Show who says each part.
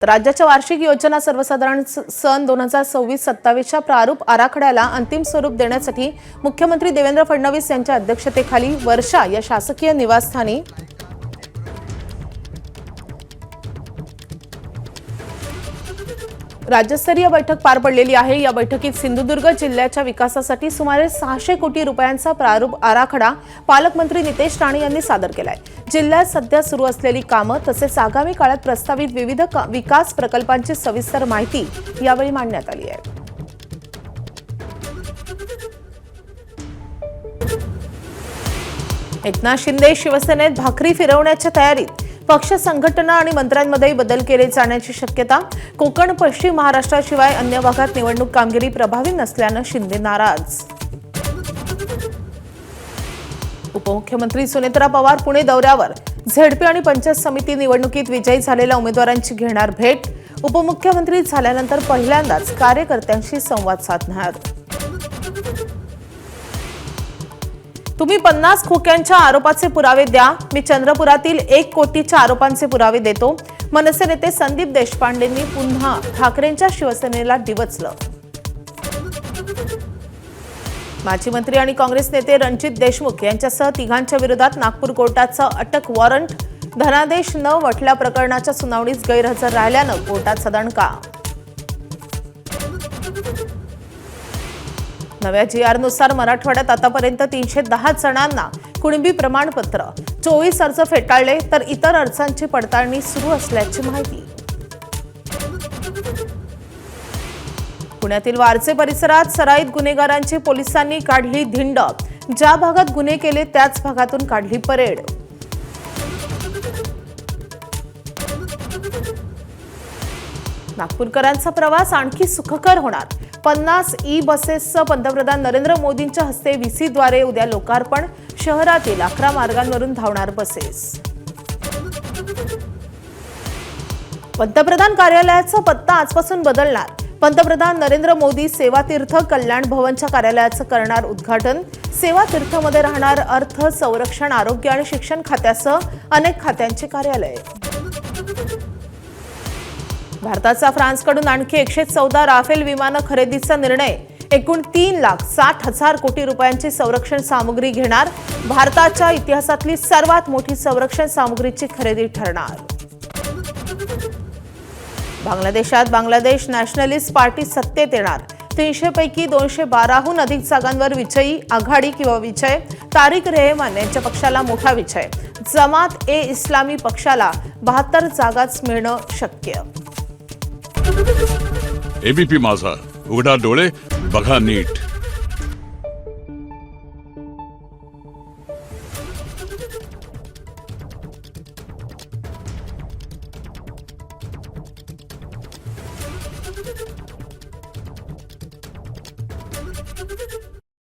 Speaker 1: राज्याच्या वार्षिक योजना सर्वसाधारण सन 2026-27च्या प्रारूप आराखड्याला अंतिम स्वरूप देण्यासाठी मुख्यमंत्री देवेंद्र फडणवीस यांच्या अध्यक्षतेखाली वर्षा या शासकीय निवासस्थानी राज्यस्तरीय बैठक पार पडलेली आहे। या बैठकीत सिंधुदुर्ग जिल्ह्याच्या विकासासाठी सुमारे 600 कोटी रुपयांचा प्रारूप आराखडा पालकमंत्री नितेश राणे यांनी सादर केलाय। जिल्ह्यात सध्या सुरू असलेली कामं तसेच आगामी काळात प्रस्तावित विविध विकास प्रकल्पांची सविस्तर माहिती यावेळी मांडण्यात आली आहे। एकनाथ शिंदे शिवसेनेत भाकरी फिरवण्याच्या तयारीत। पक्ष संघटना आणि मंत्र्यांमध्ये बदल केले जाण्याची शक्यता। कोकण पश्चिम महाराष्ट्राशिवाय अन्य भागात निवडणूक कामगिरी प्रभावी नसल्याने शिंदे नाराज। उपमुख्यमंत्री सुनेत्रा पवार पुणे दौऱ्यावर। झेडपी आणि पंचायत समिती निवडणुकीत विजयी झालेल्या उमेदवारांची घेणार भेट। उपमुख्यमंत्री झाल्यानंतर पहिल्यांदाच कार्यकर्त्यांशी संवाद साधणार। तुम्ही 50 खोक्यांच्या आरोपाचे पुरावे द्या, मी चंद्रपुरातील 1 कोटीच्या आरोपांचे पुरावे देतो। मनसे नेते संदीप देशपांडेंनी पुन्हा ठाकरेंच्या शिवसेनेला डिवचलं। माजी मंत्री आणि काँग्रेस नेते रणजित देशमुख यांच्यासह तिघांच्या विरोधात नागपूर कोर्टाचं अटक वॉरंट। धनादेश न वटल्या प्रकरणाच्या सुनावणीस गैरहजर राहिल्यानं कोर्टाचा दणका। नव्या जीआरनुसार मराठवाड्यात आतापर्यंत 310 जणांना कुणबी प्रमाणपत्र, 24 अर्ज फेटाळले तर इतर अर्जांची पडताळणी सुरू असल्याची माहिती। पुण्यातील वारजे परिसरात सराईत गुन्हेगारांची पोलिसांनी काढली धिंड। ज्या भागात गुन्हे केले त्याच भागातून काढली परेड। नागपूरकरांचा प्रवास आणखी सुखकर होणार। 50 ई-बसेसचं पंतप्रधान नरेंद्र मोदींच्या हस्ते व्हीसीद्वारे उद्या लोकार्पण। शहरातील 11 मार्गांवरून धावणार बसेस। पंतप्रधान कार्यालयाचा पत्ता आजपासून बदलणार। पंतप्रधान नरेंद्र मोदी सेवातीर्थ कल्याण भवनच्या कार्यालयाचं करणार उद्घाटन। सेवातीर्थमध्ये राहणार अर्थ, संरक्षण, आरोग्य आणि शिक्षण खात्यासह अनेक खात्यांचे कार्यालय। भारताचा फ्रान्सकडून आणखी 114 राफेल विमान खरेदीचा निर्णय। एकूण 3,60,000 कोटी रुपयांची संरक्षण सामुग्री घेणार। भारताच्या इतिहासातली सर्वात मोठी संरक्षण सामुग्रीची खरेदी ठरणार। बांगलादेशात बांगलादेश नॅशनलिस्ट पार्टी सत्तेत येणार। 300 पैकी 212हून अधिक जागांवर विजयी आघाडी किंवा विजय। तारिक रेहमान यांच्या पक्षाला मोठा विजय। जमात-ए-इस्लामी पक्षाला 72 जागाच मिळणं शक्य।
Speaker 2: एबीपी माझा, उघडा डोळे बघा नीट।